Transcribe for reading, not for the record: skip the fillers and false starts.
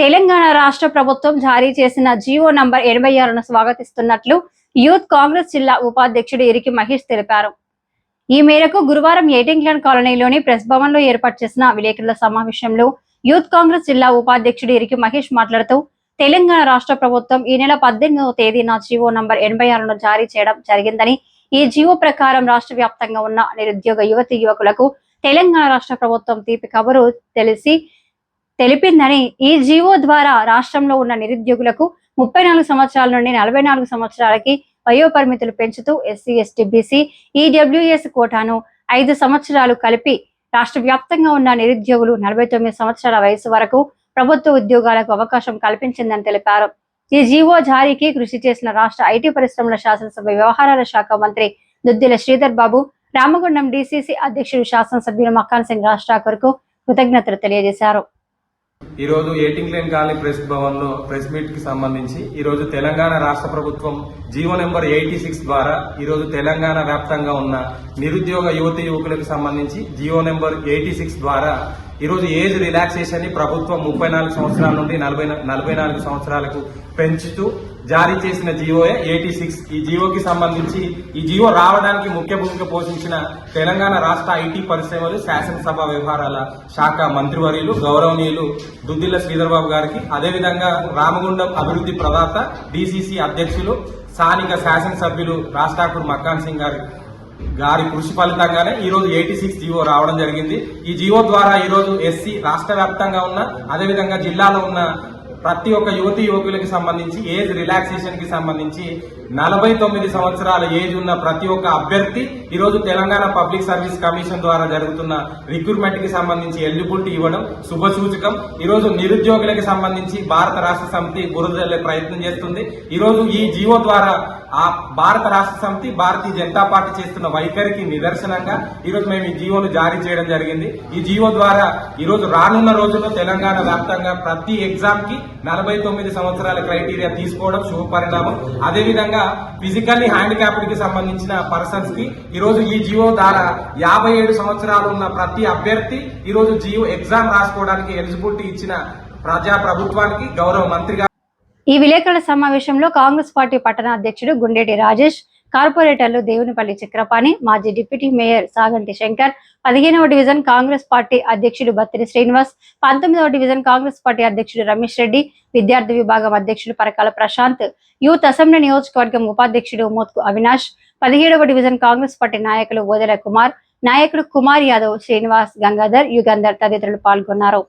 తెలంగాణ రాష్ట్ర ప్రభుత్వం జారీ చేసిన జీవో నంబర్ 86ను స్వాగతిస్తున్నట్లు యూత్ కాంగ్రెస్ జిల్లా ఉపాధ్యక్షుడు ఇరికి మహేష్ తెలిపారు. ఈ మేరకు గురువారం ఎయిటింగ్లాండ్ కాలనీలోని ప్రెస్ భవన్ లో ఏర్పాటు చేసిన విలేకరుల సమావేశంలో యూత్ కాంగ్రెస్ జిల్లా ఉపాధ్యక్షుడు ఇరికి మహేష్ మాట్లాడుతూ, తెలంగాణ రాష్ట్ర ప్రభుత్వం ఈ నెల 18వ తేదీన జీవో నంబర్ 86ను జారీ చేయడం జరిగిందని, ఈ జీవో ప్రకారం రాష్ట్ర వ్యాప్తంగా ఉన్న నిరుద్యోగ యువతి యువకులకు తెలంగాణ రాష్ట్ర ప్రభుత్వం తీపి కబురు తెలిపిందని, ఈ జీవో ద్వారా రాష్ట్రంలో ఉన్న నిరుద్యోగులకు 34 సంవత్సరాల నుండి 44 సంవత్సరాలకి వయోపరిమితులు పెంచుతూ ఎస్సీ, ఎస్టీ, బీసీ, ఈడబ్ల్యూఎస్ కోటాను 5 సంవత్సరాలు కలిపి రాష్ట్ర వ్యాప్తంగా ఉన్న నిరుద్యోగులు 49 సంవత్సరాల వయసు వరకు ప్రభుత్వ ఉద్యోగాలకు అవకాశం కల్పించిందని తెలిపారు. ఈ జీవో జారీకి కృషి చేసిన రాష్ట్ర ఐటీ పరిశ్రమల శాసనసభ వ్యవహారాల శాఖ మంత్రి దుద్దిల శ్రీధర్ బాబు, రామగుండం డీసీసీ అధ్యక్షుడు శాసనసభ్యులు మక్కాన్ సింగ్ రాజ్ ఠాకూర్ కు కృతజ్ఞతలు తెలియజేశారు. ఈ రోజు ఎయిటింగ్లాండ్ కాలనీ ప్రెస్ భవన్ లో ప్రెస్ మీట్ కి సంబంధించి ఈ రోజు తెలంగాణ రాష్ట్ర ప్రభుత్వం జీవో నెంబర్ 86 ద్వారా ఈ రోజు తెలంగాణ వ్యాప్తంగా ఉన్న నిరుద్యోగ యువతి యువకులకు సంబంధించి జీవో నెంబర్ 86 ద్వారా ఈ రోజు ఏజ్ రిలాక్సేషన్ ని ప్రభుత్వం 34 సంవత్సరాల నుండి 44 సంవత్సరాలకు పెంచుతూ జారీ చేసిన జీవోయే 86. ఈ జీవోకి సంబంధించి ఈ జీవో రావడానికి ముఖ్య భూమిక పోషించిన తెలంగాణ రాష్ట్ర ఐటీ పరిశ్రమలు శాసనసభ వ్యవహారాల శాఖ మంత్రివర్యులు గౌరవనీయులు దుద్దిల్ల శ్రీధర్ బాబు గారికి, అదేవిధంగా రామగుండం అభివృద్ధి ప్రదాత డీసీసీ అధ్యక్షులు స్థానిక శాసనసభ్యులు రాజ్ ఠాకూర్ మక్కాన్ సింగ్ గారి కృషి ఫలితంగానే ఈ రోజు 86 జీవో రావడం జరిగింది. ఈ జీవో ద్వారా ఈ రోజు ఎస్సీ రాష్ట్ర వ్యాప్తంగా ఉన్న, అదేవిధంగా జిల్లాలో ఉన్న ప్రతి ఒక్క యువతి యువకులకి సంబంధించి ఏజ్ రిలాక్సేషన్ కి సంబంధించి 49 సంవత్సరాల ఏజ్ ఉన్న ప్రతి ఒక్క అభ్యర్థి ఈ రోజు తెలంగాణ పబ్లిక్ సర్వీస్ కమిషన్ ద్వారా జరుగుతున్న రిక్రూట్మెంట్ కి సంబంధించి ఎలిజిబిలిటీ ఇవ్వడం శుభసూచకం. ఈ రోజు నిరుద్యోగులకి సంబంధించి భారత రాష్ట్ర సమితి బురదల్లే ప్రయత్నం చేస్తుంది. ఈ రోజు ఈ జీవో ద్వారా ఆ భారత రాష్ట్ర సమితి భారతీయ జనతా పార్టీ చేస్తున్న వైఖరికి నిదర్శనంగా ఈ రోజు మేము ఈ జీవోను జారీ చేయడం జరిగింది. ఈ జీవో ద్వారా ఈ రోజు రానున్న రోజుల్లో తెలంగాణ వ్యాప్తంగా ప్రతి ఎగ్జామ్ కి 49 సంవత్సరాల క్రైటీరియా తీసుకోవడం శుభ పరిణామం. అదేవిధంగా ఫిజికల్లీ హ్యాండిక్యాప్డ్ కి సంబంధించిన పర్సన్స్ కి ఈ రోజు ఈ జీవో ద్వారా 57 సంవత్సరాలు ఉన్న ప్రతి అభ్యర్థి ఈ రోజు జీవో ఎగ్జామ్ రాసుకోవడానికి ఎలిజిబిలిటీ ఇచ్చిన ప్రజా ప్రభుత్వానికి గౌరవ మంత్రిగా. ఈ విలేకరుల సమావేశంలో కాంగ్రెస్ పార్టీ పట్టణ అధ్యక్షుడు గుండేటి రాజేష్, కార్పొరేటర్లు దేవునిపల్లి చక్రపాణి, మాజీ డిప్యూటీ మేయర్ సాగంటి శంకర్, 15వ డివిజన్ కాంగ్రెస్ పార్టీ అధ్యక్షుడు బత్తిరి శ్రీనివాస్, 19వ డివిజన్ కాంగ్రెస్ పార్టీ అధ్యక్షుడు రమేష్ రెడ్డి, విద్యార్థి విభాగం అధ్యక్షుడు పరకాల ప్రశాంత్, యూత్ అసెంబ్లీ నియోజకవర్గం ఉపాధ్యక్షుడు మోత్కు అవినాష్, 17వ డివిజన్ కాంగ్రెస్ పార్టీ నాయకులు ఓదెల కుమార్, నాయకుడు కుమార్ యాదవ్, శ్రీనివాస్, గంగాధర్, యుగంధర్ తదితరులు పాల్గొన్నారు.